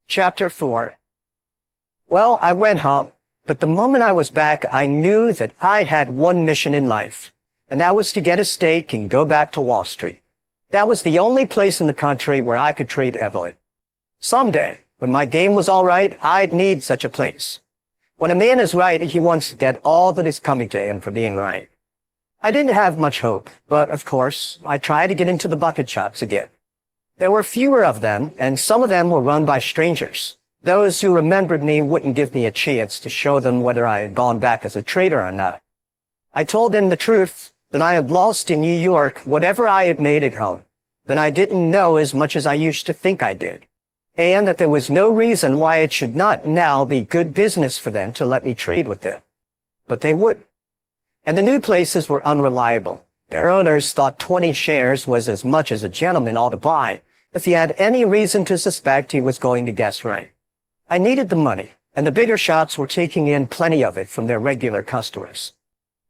Chapter 4. Well, I went home, but the moment I was back, I knew that I had one mission in life, and that was to get a steak and go back to Wall Street. That was the only place in the country where I could trade heavily. Someday, when my game was all right, I'd need such a place. When a man is right, he wants to get all that is coming to him for being right. I didn't have much hope, but of course, I tried to get into the bucket shops again. There were fewer of them, and some of them were run by strangers. Those who remembered me wouldn't give me a chance to show them whether I had gone back as a trader or not. I told them the truth, that I had lost in New York whatever I had made at home, that I didn't know as much as I used to think I did, and that there was no reason why it should not now be good business for them to let me trade with them. But they would. And the new places were unreliable. Their owners thought 20 shares was as much as a gentleman ought to buy, if he had any reason to suspect he was going to guess right. I needed the money, and the bigger shops were taking in plenty of it from their regular customers.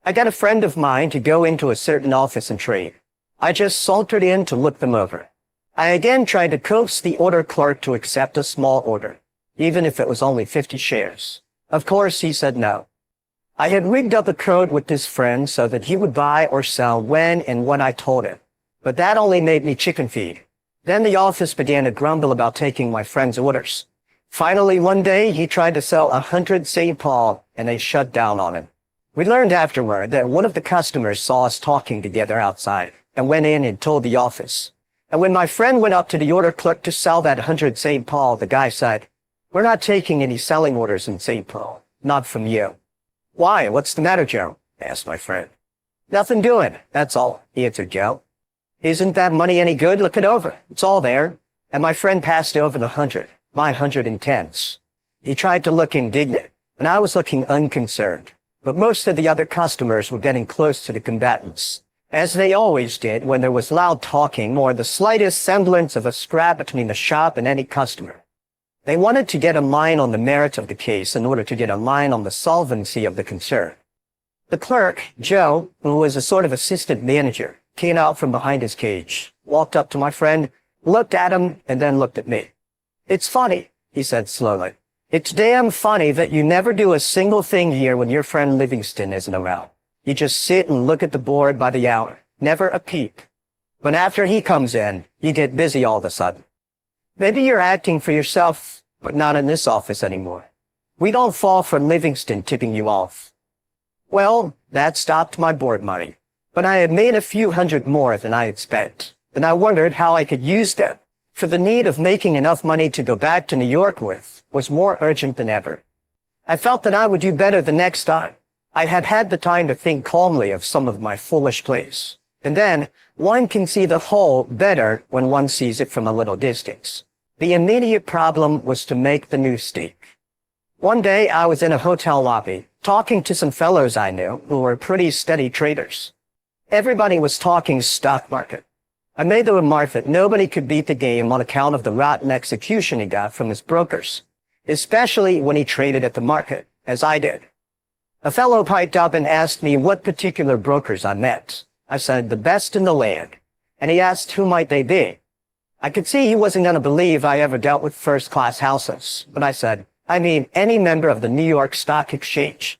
I got a friend of mine to go into a certain office and trade. I just sauntered in to look them over. I again tried to coax the order clerk to accept a small order, even if it was only 50 shares. Of course, he said no. I had rigged up a code with this friend so that he would buy or sell when and what I told him, but that only made me chicken feed. Then the office began to grumble about taking my friend's orders. Finally, one day, he tried to sell 100 St. Paul, and they shut down on him. We learned afterward that one of the customers saw us talking together outside and went in and told the office. And when my friend went up to the order clerk to sell that 100 St. Paul, the guy said, "We're not taking any selling orders in St. Paul, not from you." "Why? What's the matter, Joe?" asked my friend. "Nothing doing, that's all," answered Joe. "Isn't that money any good? Look it over. It's all there." And my friend passed over the 100, my 110s. He tried to look indignant, and I was looking unconcerned. But most of the other customers were getting close to the combatants, as they always did when there was loud talking or the slightest semblance of a scrap between the shop and any customer. They wanted to get a line on the merit of the case in order to get a line on the solvency of the concern. The clerk, Joe, who was a sort of assistant manager, came out from behind his cage, walked up to my friend, looked at him, and then looked at me. "It's funny," he said slowly. "It's damn funny that you never do a single thing here when your friend Livingston isn't around. You just sit and look at the board by the hour, never a peep. But after he comes in, you get busy all of a sudden. Maybe you're acting for yourself, but not in this office anymore. We don't fall for Livingston tipping you off." Well, that stopped my board money, but I had made a few hundred more than I had spent, and I wondered how I could use them, for the need of making enough money to go back to New York with was more urgent than ever. I felt that I would do better the next time. I had had the time to think calmly of some of my foolish plays. And then, one can see the whole better when one sees it from a little distance. The immediate problem was to make the new steak. One day, I was in a hotel lobby, talking to some fellows I knew who were pretty steady traders. Everybody was talking stock market. I made the remark that nobody could beat the game on account of the rotten execution he got from his brokers, especially when he traded at the market, as I did. A fellow piped up and asked me what particular brokers I meant. I said, the best in the land, and he asked who might they be. I could see he wasn't going to believe I ever dealt with first-class houses, but I said, I mean any member of the New York Stock Exchange.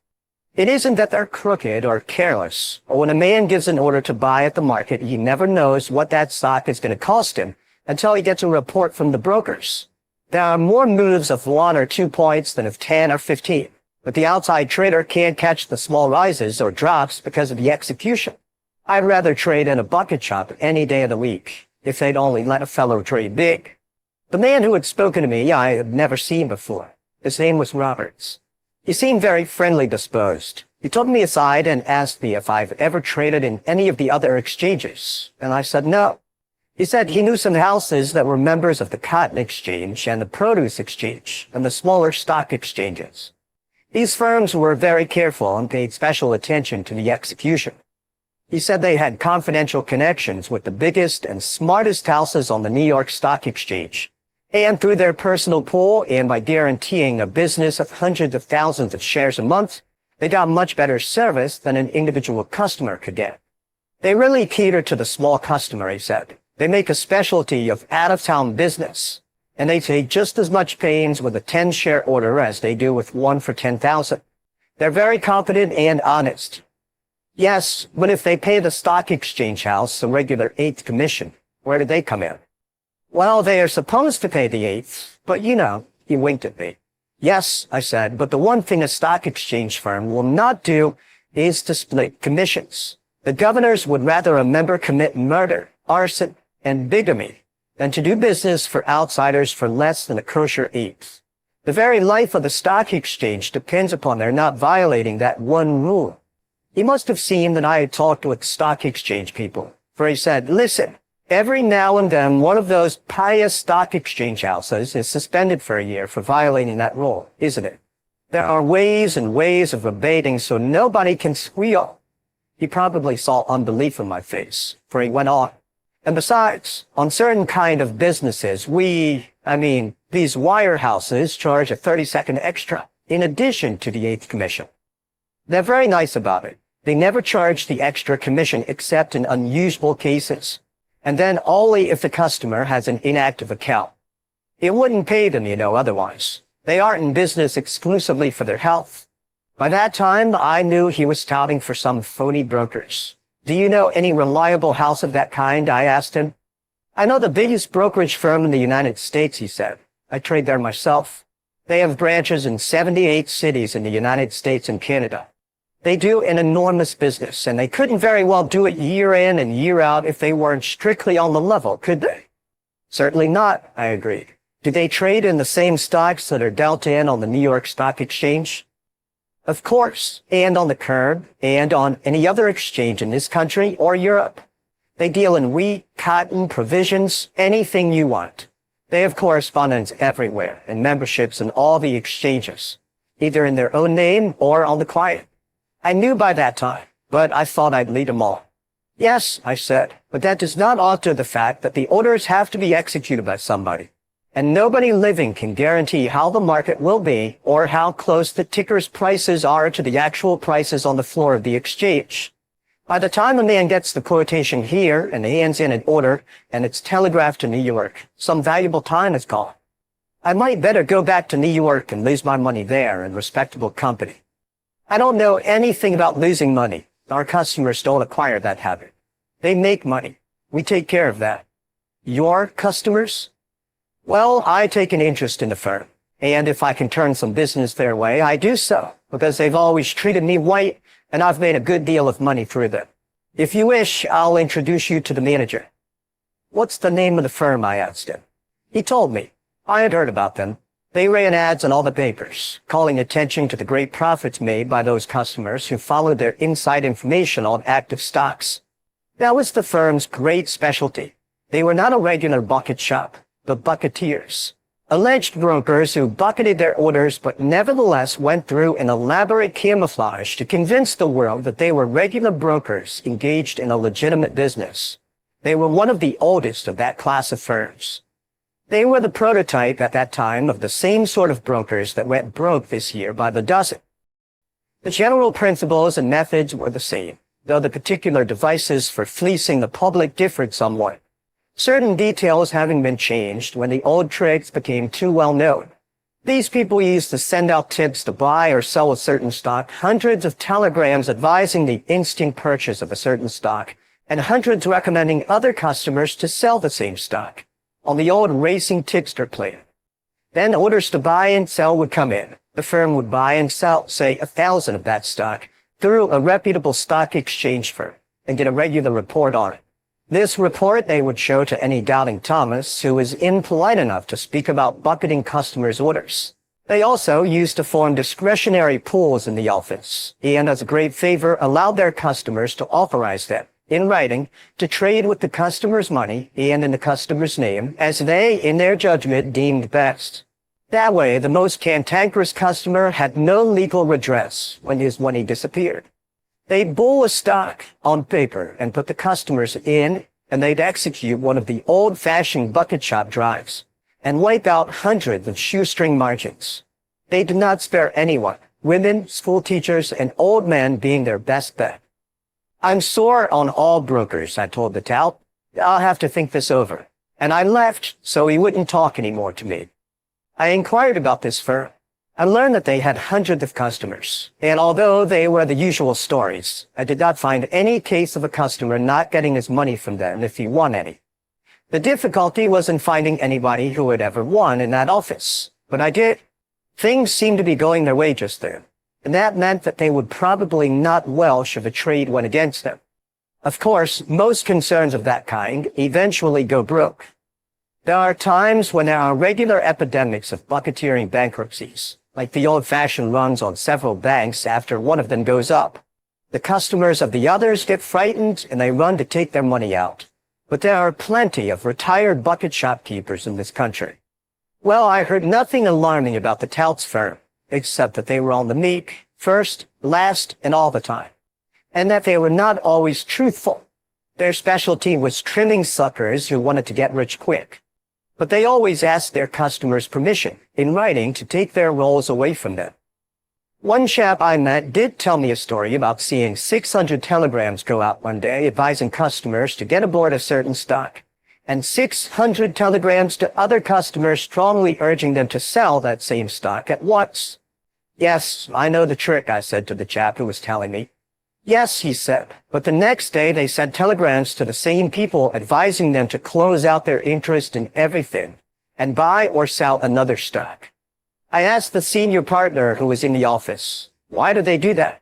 It isn't that they're crooked or careless, or when a man gives an order to buy at the market, he never knows what that stock is going to cost him until he gets a report from the brokers. There are more moves of 1 or 2 points than of 10 or 15, but the outside trader can't catch the small rises or drops because of the execution. I'd rather trade in a bucket shop any day of the week, if they'd only let a fellow trade big. The man who had spoken to me I had never seen before. His name was Roberts. He seemed very friendly disposed. He took me aside and asked me if I've ever traded in any of the other exchanges, and I said no. He said he knew some houses that were members of the Cotton Exchange and the Produce Exchange and the smaller stock exchanges. These firms were very careful and paid special attention to the execution. He said they had confidential connections with the biggest and smartest houses on the New York Stock Exchange. And through their personal pool and by guaranteeing a business of hundreds of thousands of shares a month, they got much better service than an individual customer could get. They really cater to the small customer, he said. They make a specialty of out-of-town business. and they take just as much pains with a 10-share order as they do with one for 10,000. They're very confident and honest. Yes, but if they pay the stock exchange house the regular 8th commission, where do they come in? Well, they are supposed to pay the 8th, but he winked at me. Yes, I said, but the one thing a stock exchange firm will not do is to split commissions. The governors would rather a member commit murder, arson, and bigamy than to do business for outsiders for less than a kosher 8th. The very life of the stock exchange depends upon their not violating that one rule. He must have seen that I had talked with stock exchange people, for he said, listen, every now and then one of those pious stock exchange houses is suspended for a year for violating that rule, isn't it? There are ways and ways of abating so nobody can squeal. He probably saw unbelief in my face, for he went on. And besides, on certain kind of businesses, these wirehouses charge a 30-second extra in addition to the 8th commission. They're very nice about it. They never charge the extra commission except in unusual cases, and then only if the customer has an inactive account. It wouldn't pay them, otherwise. They aren't in business exclusively for their health. By that time, I knew he was touting for some phony brokers. Do you know any reliable house of that kind? I asked him. I know the biggest brokerage firm in the United States, he said. I trade there myself. They have branches in 78 cities in the United States and Canada. They do an enormous business, and they couldn't very well do it year in and year out if they weren't strictly on the level, could they? Certainly not, I agreed. Do they trade in the same stocks that are dealt in on the New York Stock Exchange? Of course, and on the Curb, and on any other exchange in this country or Europe. They deal in wheat, cotton, provisions, anything you want. They have correspondents everywhere and memberships in all the exchanges, either in their own name or on the quiet. I knew by that time, but I thought I'd lead them all. Yes, I said, but that does not alter the fact that the orders have to be executed by somebody. And nobody living can guarantee how the market will be or how close the ticker's prices are to the actual prices on the floor of the exchange. By the time a man gets the quotation here and hands in an order and it's telegraphed to New York, some valuable time has gone. I might better go back to New York and lose my money there in respectable company. I don't know anything about losing money. Our customers don't acquire that habit. They make money. We take care of that. Your customers? Well, I take an interest in the firm, and if I can turn some business their way, I do so, because they've always treated me right, and I've made a good deal of money through them. If you wish, I'll introduce you to the manager. What's the name of the firm? I asked him. He told me. I had heard about them. They ran ads in all the papers, calling attention to the great profits made by those customers who followed their inside information on active stocks. That was the firm's great specialty. They were not a regular bucket shop, but bucketeers. Alleged brokers who bucketed their orders but nevertheless went through an elaborate camouflage to convince the world that they were regular brokers engaged in a legitimate business. They were one of the oldest of that class of firms. They were the prototype at that time of the same sort of brokers that went broke this year by the dozen. The general principles and methods were the same, though the particular devices for fleecing the public differed somewhat, certain details having been changed when the old tricks became too well known. These people used to send out tips to buy or sell a certain stock, hundreds of telegrams advising the instant purchase of a certain stock, and hundreds recommending other customers to sell the same stock on the old racing tipster plan. Then orders to buy and sell would come in. The firm would buy and sell, say, 1,000 of that stock through a reputable stock exchange firm and get a regular report on it. This report they would show to any doubting Thomas who was impolite enough to speak about bucketing customers' orders. They also used to form discretionary pools in the office, and as a great favor allowed their customers to authorize them, in writing, to trade with the customer's money and in the customer's name as they, in their judgment, deemed best. That way, the most cantankerous customer had no legal redress when his money disappeared. They'd bull a stock on paper and put the customers in, and they'd execute one of the old-fashioned bucket shop drives and wipe out hundreds of shoestring margins. They did not spare anyone, women, school teachers, and old men being their best bet. I'm sore on all brokers, I told the tout. I'll have to think this over. and I left so he wouldn't talk anymore to me. I inquired about this firm. I learned that they had hundreds of customers, and although they were the usual stories, I did not find any case of a customer not getting his money from them if he won any. The difficulty was in finding anybody who had ever won in that office, but I did. Things seemed to be going their way just then, and that meant that they would probably not welch if a trade went against them. Of course, most concerns of that kind eventually go broke. There are times when there are regular epidemics of bucketeering bankruptcies, like the old-fashioned runs on several banks after one of them goes up. The customers of the others get frightened and they run to take their money out. But there are plenty of retired bucket shopkeepers in this country. Well, I heard nothing alarming about the Touts firm, except that they were on the meek, first, last, and all the time, and that they were not always truthful. Their specialty was trimming suckers who wanted to get rich quick. But they always asked their customers permission, in writing, to take their rolls away from them. One chap I met did tell me a story about seeing 600 telegrams go out one day advising customers to get aboard a certain stock, and 600 telegrams to other customers strongly urging them to sell that same stock at once. Yes, I know the trick, I said to the chap who was telling me. Yes, he said, but the next day they sent telegrams to the same people advising them to close out their interest in everything and buy or sell another stock. I asked the senior partner who was in the office, why do they do that?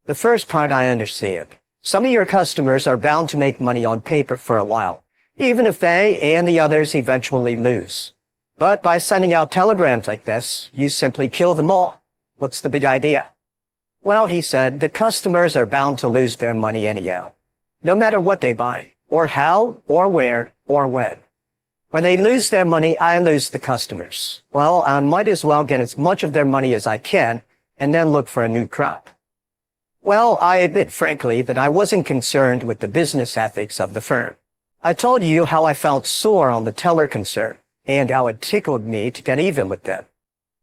The first part I understand. Some of your customers are bound to make money on paper for a while, even if they and the others eventually lose. But by sending out telegrams like this, you simply kill them all. What's the big idea? Well, he said, the customers are bound to lose their money anyhow, no matter what they buy, or how, or where, or when. When they lose their money, I lose the customers. Well, I might as well get as much of their money as I can, and then look for a new crop. Well, I admit frankly that I wasn't concerned with the business ethics of the firm. I told you how I felt sore on the teller concern, and how it tickled me to get even with them.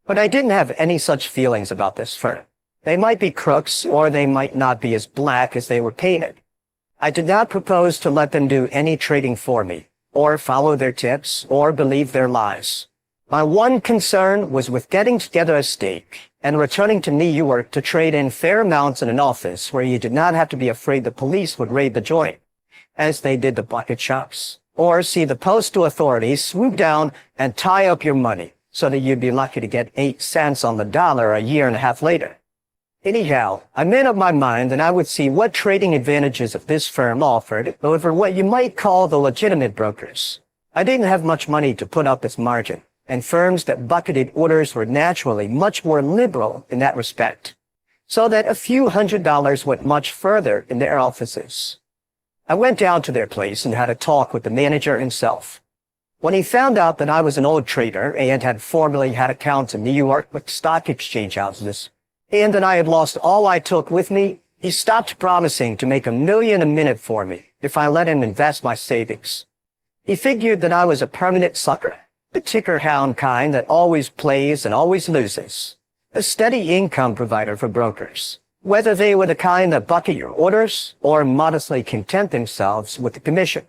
But I didn't have any such feelings about this firm. They might be crooks, or they might not be as black as they were painted. I did not propose to let them do any trading for me, or follow their tips, or believe their lies. My one concern was with getting together a stake and returning to New York to trade in fair amounts in an office where you did not have to be afraid the police would raid the joint, as they did the bucket shops, or see the postal authorities swoop down and tie up your money so that you'd be lucky to get 8 cents on the dollar a year and a half later. Anyhow, I made up my mind that I would see what trading advantages of this firm offered over what you might call the legitimate brokers. I didn't have much money to put up this margin, and firms that bucketed orders were naturally much more liberal in that respect, so that a few $100s went much further in their offices. I went down to their place and had a talk with the manager himself. When he found out that I was an old trader and had formerly had accounts in New York with stock exchange houses, and that I had lost all I took with me, he stopped promising to make $1 million a minute for me if I let him invest my savings. He figured that I was a permanent sucker, the ticker hound kind that always plays and always loses, a steady income provider for brokers, whether they were the kind that bucket your orders or modestly content themselves with the commission.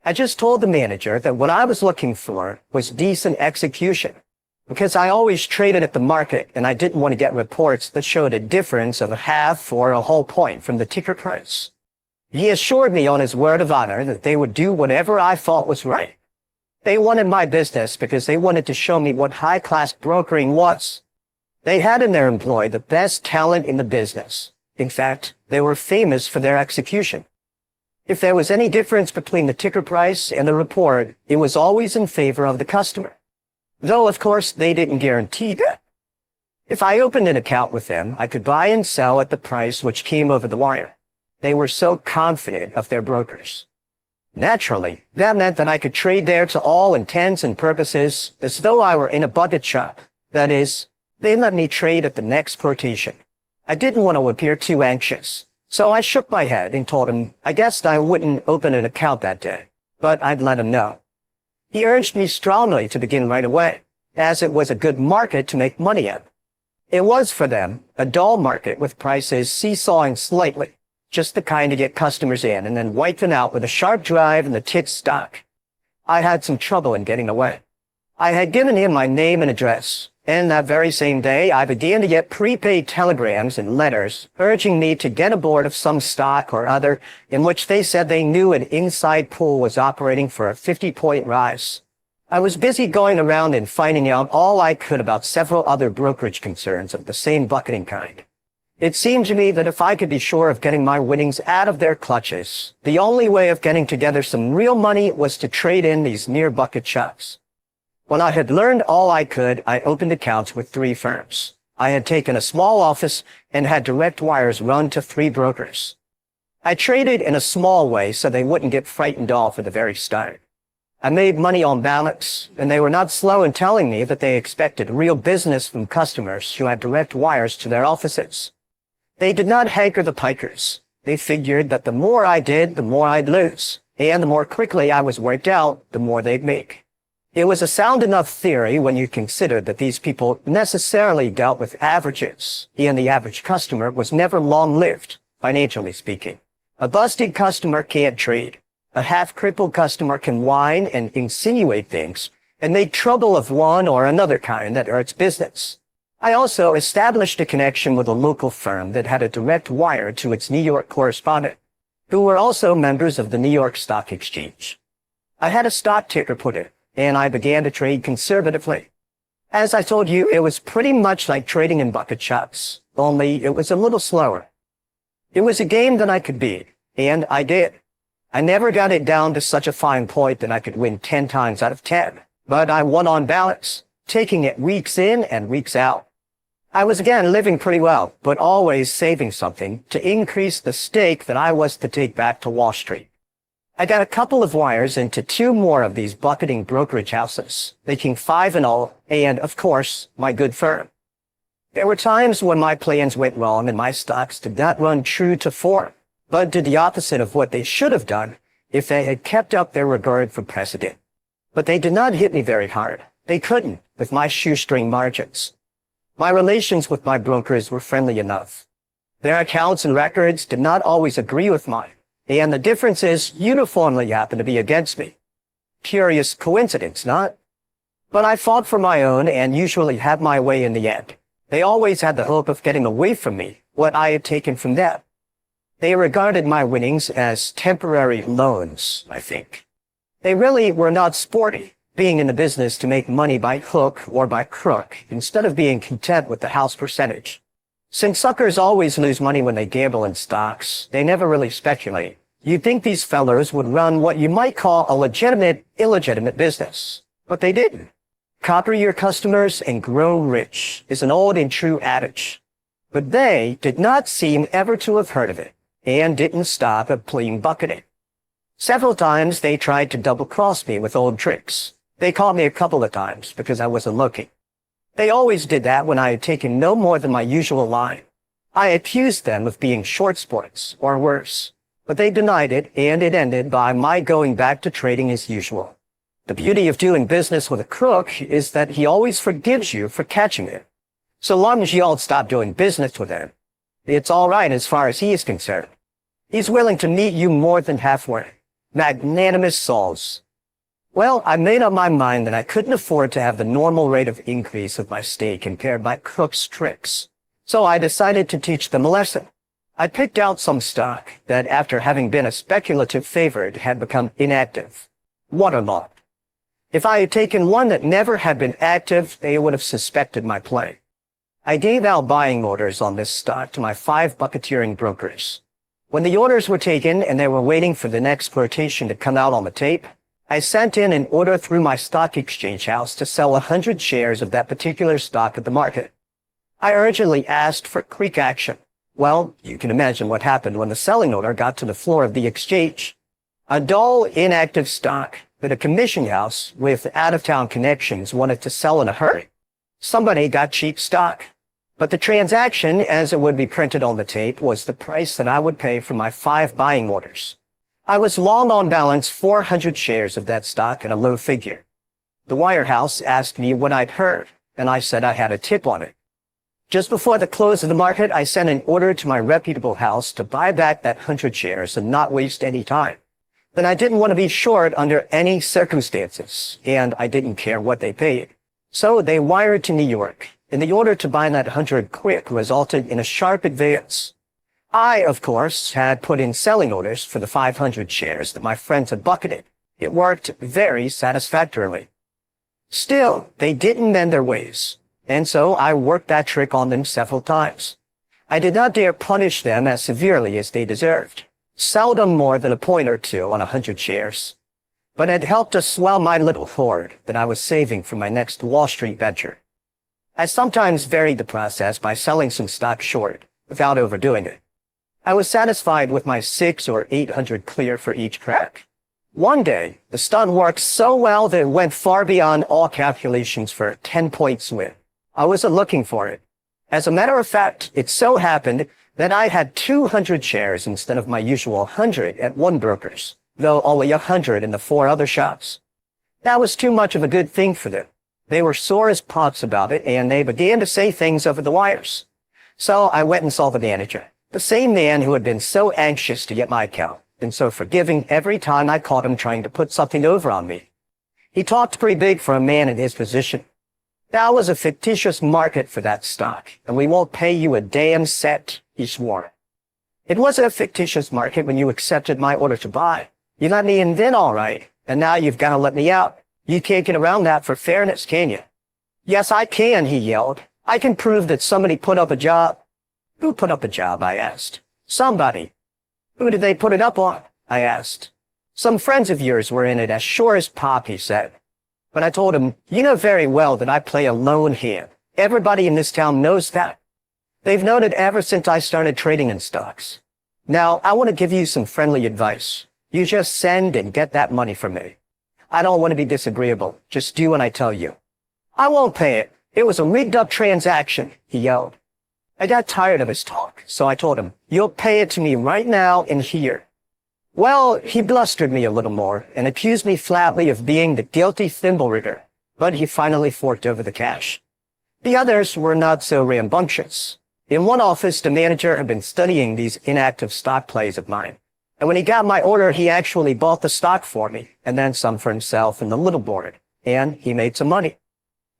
I just told the manager that what I was looking for was decent execution, because I always traded at the market and I didn't want to get reports that showed a difference of a half or a whole point from the ticker price. He assured me on his word of honor that they would do whatever I thought was right. They wanted my business because they wanted to show me what high-class brokering was. They had in their employ the best talent in the business. In fact, they were famous for their execution. If there was any difference between the ticker price and the report, it was always in favor of the customer. Though, of course, they didn't guarantee that. If I opened an account with them, I could buy and sell at the price which came over the wire. They were so confident of their brokers. Naturally, that meant that I could trade there to all intents and purposes as though I were in a bucket shop. That is, they let me trade at the next quotation. I didn't want to appear too anxious, so I shook my head and told him I guessed I wouldn't open an account that day, but I'd let him know. He urged me strongly to begin right away, as it was a good market to make money in. It was, for them, a dull market with prices seesawing slightly, just the kind to get customers in and then wipe them out with a sharp drive in the tick stock. I had some trouble in getting away. I had given him my name and address, and that very same day I began to get prepaid telegrams and letters urging me to get aboard of some stock or other in which they said they knew an inside pool was operating for a 50-point rise. I was busy going around and finding out all I could about several other brokerage concerns of the same bucketing kind. It seemed to me that if I could be sure of getting my winnings out of their clutches, the only way of getting together some real money was to trade in these near-bucket chucks. When I had learned all I could, I opened accounts with 3 firms. I had taken a small office and had direct wires run to 3 brokers. I traded in a small way so they wouldn't get frightened off at the very start. I made money on balance, and they were not slow in telling me that they expected real business from customers who had direct wires to their offices. They did not hanker the pikers. They figured that the more I did, the more I'd lose, and the more quickly I was worked out, the more they'd make. It was a sound enough theory when you considered that these people necessarily dealt with averages, and the average customer was never long-lived, financially speaking. A busted customer can't trade. A half-crippled customer can whine and insinuate things, and make trouble of one or another kind that hurts business. I also established a connection with a local firm that had a direct wire to its New York correspondent, who were also members of the New York Stock Exchange. I had a stock ticker put in, and I began to trade conservatively. As I told you, it was pretty much like trading in bucket chucks, only it was a little slower. It was a game that I could beat, and I did. I never got it down to such a fine point that I could win 10 times out of 10, but I won on balance, taking it weeks in and weeks out. I was again living pretty well, but always saving something to increase the stake that I was to take back to Wall Street. I got a couple of wires into 2 more of these bucketing brokerage houses, making 5 in all, and, of course, my good firm. There were times when my plans went wrong and my stocks did not run true to form, but did the opposite of what they should have done if they had kept up their regard for precedent. But they did not hit me very hard. They couldn't, with my shoestring margins. My relations with my brokers were friendly enough. Their accounts and records did not always agree with mine, and the differences uniformly happened to be against me. Curious coincidence, not? But I fought for my own and usually had my way in the end. They always had the hope of getting away from me what I had taken from them. They regarded my winnings as temporary loans, I think. They really were not sporty, being in the business to make money by hook or by crook, instead of being content with the house percentage. Since suckers always lose money when they gamble in stocks, they never really speculate. You'd think these fellows would run what you might call a legitimate, illegitimate business. But they didn't. Copper your customers and grow rich is an old and true adage. But they did not seem ever to have heard of it, and didn't stop at plain bucketing. Several times they tried to double-cross me with old tricks. They caught me a couple of times because I wasn't looking. They always did that when I had taken no more than my usual line. I accused them of being short sports, or worse. But they denied it, and it ended by my going back to trading as usual. The beauty of doing business with a crook is that he always forgives you for catching it. So long as you all stop doing business with him, it's all right as far as he is concerned. He's willing to meet you more than halfway. Magnanimous souls. Well, I made up my mind that I couldn't afford to have the normal rate of increase of my stake impaired by crook's tricks. So I decided to teach them a lesson. I picked out some stock that, after having been a speculative favorite, had become inactive, waterlogged. If I had taken one that never had been active, they would have suspected my play. I gave out buying orders on this stock to my 5 bucketeering brokers. When the orders were taken and they were waiting for the next quotation to come out on the tape, I sent in an order through my stock exchange house to sell 100 shares of that particular stock at the market. I urgently asked for quick action. Well, you can imagine what happened when the selling order got to the floor of the exchange. A dull, inactive stock that a commission house with out-of-town connections wanted to sell in a hurry. Somebody got cheap stock. But the transaction, as it would be printed on the tape, was the price that I would pay for my 5 buying orders. I was long on balance 400 shares of that stock at a low figure. The wirehouse asked me what I'd heard, and I said I had a tip on it. Just before the close of the market, I sent an order to my reputable house to buy back that 100 shares and not waste any time. But I didn't want to be short under any circumstances, and I didn't care what they paid. So they wired to New York, and the order to buy that 100 quick resulted in a sharp advance. I, of course, had put in selling orders for the 500 shares that my friends had bucketed. It worked very satisfactorily. Still, they didn't mend their ways, and so I worked that trick on them several times. I did not dare punish them as severely as they deserved, seldom more than a point or two on 100 shares. But it helped to swell my little hoard that I was saving for my next Wall Street venture. I sometimes varied the process by selling some stock short, without overdoing it. I was satisfied with my 600 or 800 clear for each crack. One day, the stunt worked so well that it went far beyond all calculations for a 10-point swing. I wasn't looking for it. As a matter of fact, it so happened that I had 200 shares instead of my usual 100 at one broker's, though only 100 in the 4 other shops. That was too much of a good thing for them. They were sore as pots about it, and they began to say things over the wires. So I went and saw the manager, the same man who had been so anxious to get my account, and so forgiving every time I caught him trying to put something over on me. He talked pretty big for a man in his position. That was a fictitious market for that stock, and we won't pay you a damn cent, he swore. It wasn't a fictitious market when you accepted my order to buy. You let me in then, all right, and now you've got to let me out. You can't get around that for fairness, can you? Yes, I can, he yelled. I can prove that somebody put up a job. Who put up a job, I asked. Somebody. Who did they put it up on? I asked. Some friends of yours were in it, as sure as pop, he said. But I told him, you know very well that I play a lone hand. Everybody in this town knows that. They've known it ever since I started trading in stocks. Now, I want to give you some friendly advice. You just send and get that money from me. I don't want to be disagreeable. Just do what I tell you. I won't pay it. It was a rigged-up transaction, he yelled. I got tired of his talk, so I told him, you'll pay it to me right now and here. Well, he blustered me a little more and accused me flatly of being the guilty thimble rigger, but he finally forked over the cash. The others were not so rambunctious. In one office, the manager had been studying these inactive stock plays of mine. And when he got my order, he actually bought the stock for me, and then some for himself and the little board, and he made some money.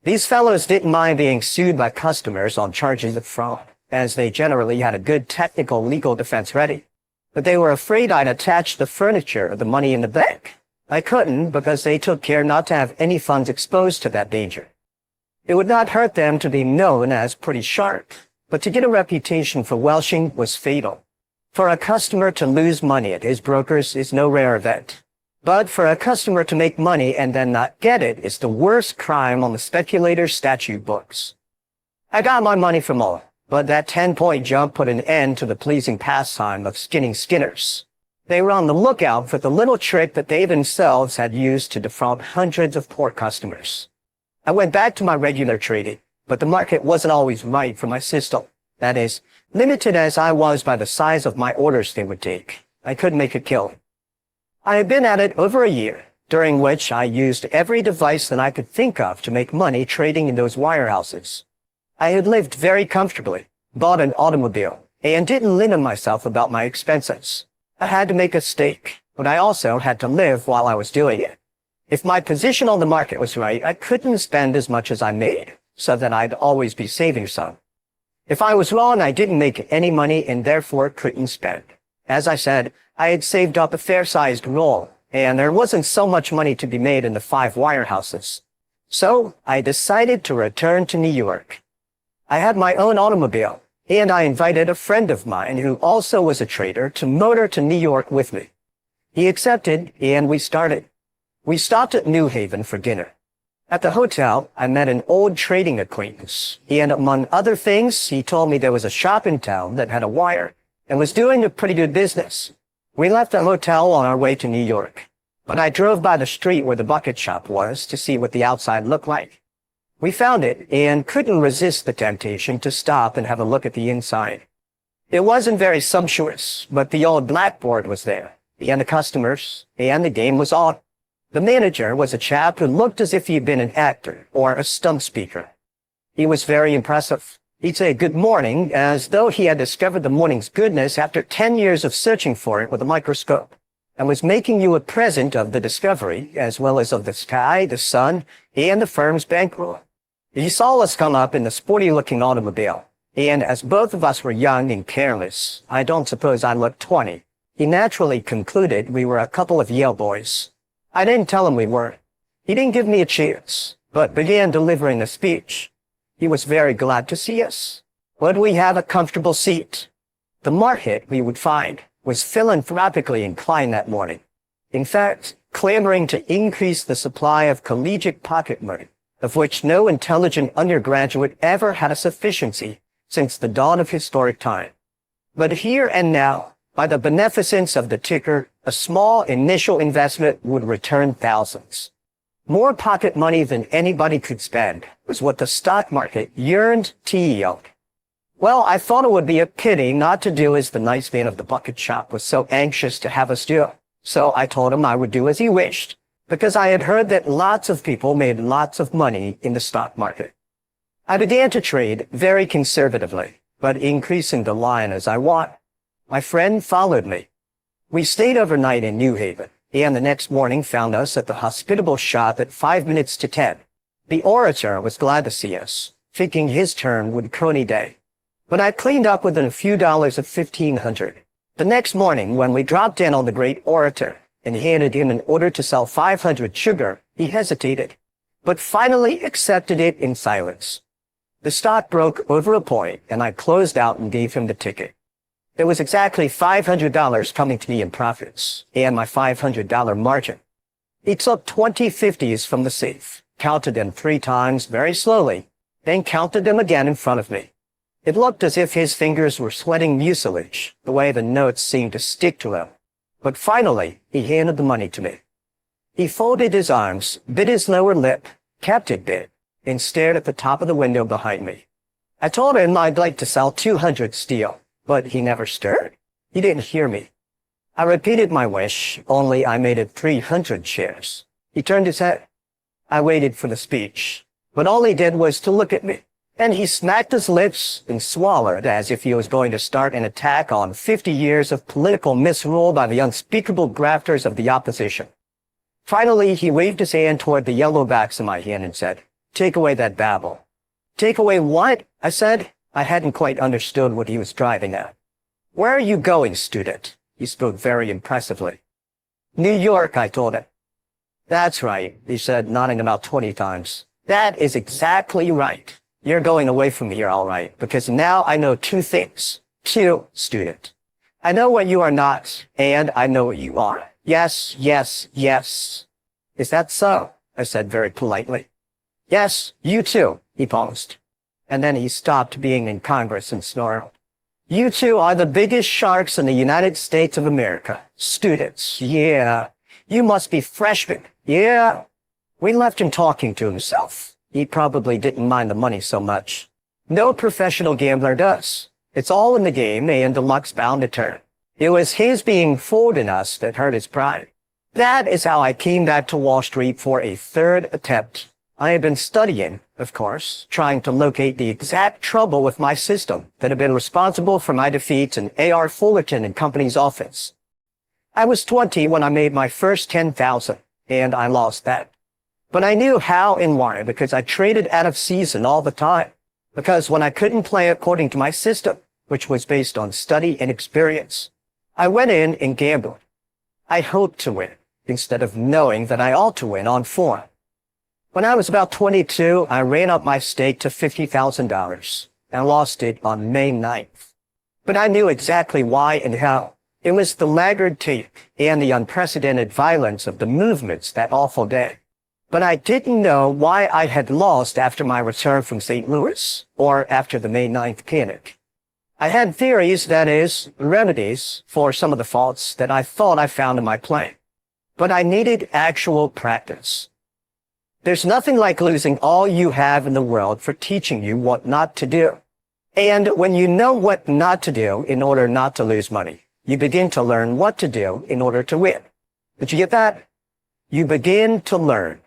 These fellows didn't mind being sued by customers on charges of fraud, as they generally had a good technical legal defense ready. But they were afraid I'd attach the furniture or the money in the bank. I couldn't because they took care not to have any funds exposed to that danger. It would not hurt them to be known as pretty sharp, but to get a reputation for welshing was fatal. For a customer to lose money at his broker's is no rare event. But for a customer to make money and then not get it is the worst crime on the speculator's statute books. I got my money from all, but that 10-point jump put an end to the pleasing pastime of skinning skinners. They were on the lookout for the little trick that they themselves had used to defraud hundreds of poor customers. I went back to my regular trading, but the market wasn't always right for my system. That is, limited as I was by the size of my orders they would take. I couldn't make a killing. I had been at it over a year, during which I used every device that I could think of to make money trading in those wirehouses. I had lived very comfortably, bought an automobile, and didn't limit myself about my expenses. I had to make a stake, but I also had to live while I was doing it. If my position on the market was right, I couldn't spend as much as I made, so that I'd always be saving some. If I was wrong, I didn't make any money and therefore couldn't spend. As I said, I had saved up a fair-sized roll, and there wasn't so much money to be made in the 5 wirehouses. So I decided to return to New York. I had my own automobile, and I invited a friend of mine who also was a trader to motor to New York with me. He accepted, and we started. We stopped at New Haven for dinner. At the hotel, I met an old trading acquaintance, and among other things, he told me there was a shop in town that had a wire and was doing a pretty good business. We left the hotel on our way to New York, but I drove by the street where the bucket shop was to see what the outside looked like. We found it and couldn't resist the temptation to stop and have a look at the inside. It wasn't very sumptuous, but the old blackboard was there, and the customers, and the game was on. The manager was a chap who looked as if he had been an actor or a stump speaker. He was very impressive. He'd say good morning as though he had discovered the morning's goodness after 10 years of searching for it with a microscope. and was making you a present of the discovery, as well as of the sky, the sun, and the firm's bankroll. He saw us come up in the sporty-looking automobile, and as both of us were young and careless, I don't suppose I looked 20, he naturally concluded we were a couple of Yale boys. I didn't tell him we weren't. He didn't give me a chance, but began delivering the speech. He was very glad to see us. Would we have a comfortable seat? The market, we would find, was philanthropically inclined that morning. In fact, clamoring to increase the supply of collegiate pocket money, of which no intelligent undergraduate ever had a sufficiency since the dawn of historic time. But here and now, by the beneficence of the ticker, a small initial investment would return thousands. More pocket money than anybody could spend was what the stock market yearned to yield. Well, I thought it would be a pity not to do as the nice man of the bucket shop was so anxious to have us do. So I told him I would do as he wished, because I had heard that lots of people made lots of money in the stock market. I began to trade very conservatively, but increasing the line as I won. My friend followed me. We stayed overnight in New Haven, and the next morning found us at the hospitable shop at 5 minutes to 10. The orator was glad to see us, thinking his turn would crony day. But I cleaned up within a few dollars of $1,500. The next morning, when we dropped in on the great orator and handed him an order to sell 500 sugar, he hesitated, but finally accepted it in silence. The stock broke over a point, and I closed out and gave him the ticket. There was exactly $500 coming to me in profits, and my $500 margin. He took 20 50s from the safe, counted them 3 times very slowly, then counted them again in front of me. It looked as if his fingers were sweating mucilage, the way the notes seemed to stick to him. But finally, he handed the money to me. He folded his arms, bit his lower lip, kept it bit, and stared at the top of the window behind me. I told him I'd like to sell 200 steel, but he never stirred. He didn't hear me. I repeated my wish, only I made it 300 shares. He turned his head. I waited for the speech, but all he did was to look at me. And he smacked his lips and swallowed as if he was going to start an attack on 50 years of political misrule by the unspeakable grafters of the opposition. Finally, he waved his hand toward the yellow backs in my hand and said, "Take away that babble." "Take away what?" I said. I hadn't quite understood what he was driving at. "Where are you going, student?" He spoke very impressively. "New York," I told him. "That's right," he said, nodding about 20 times. "That is exactly right. You're going away from here, all right, because now I know 2 things. 2, student. I know what you are not, and I know what you are. Yes, yes, yes." "Is that so?" I said very politely. "Yes, you too," he paused. And then he stopped being in Congress and snarled. "You two are the biggest sharks in the United States of America. Students, yeah. You must be freshmen, yeah." We left him talking to himself. He probably didn't mind the money so much. No professional gambler does. It's all in the game, and the luck's bound to turn. It was his being fooled in us that hurt his pride. That is how I came back to Wall Street for a 3rd attempt. I had been studying, of course, trying to locate the exact trouble with my system that had been responsible for my defeats in A.R. Fullerton and Company's office. I was 20 when I made my first 10,000, and I lost that. But I knew how and why, because I traded out of season all the time. Because when I couldn't play according to my system, which was based on study and experience, I went in and gambled. I hoped to win, instead of knowing that I ought to win on form. When I was about 22, I ran up my stake to $50,000 and lost it on May 9th. But I knew exactly why and how. It was the laggard tape and the unprecedented violence of the movements that awful day. But I didn't know why I had lost after my return from St. Louis or after the May 9th panic. I had theories, that is, remedies, for some of the faults that I thought I found in my play. But I needed actual practice. There's nothing like losing all you have in the world for teaching you what not to do. And when you know what not to do in order not to lose money, you begin to learn what to do in order to win. Did you get that? You begin to learn.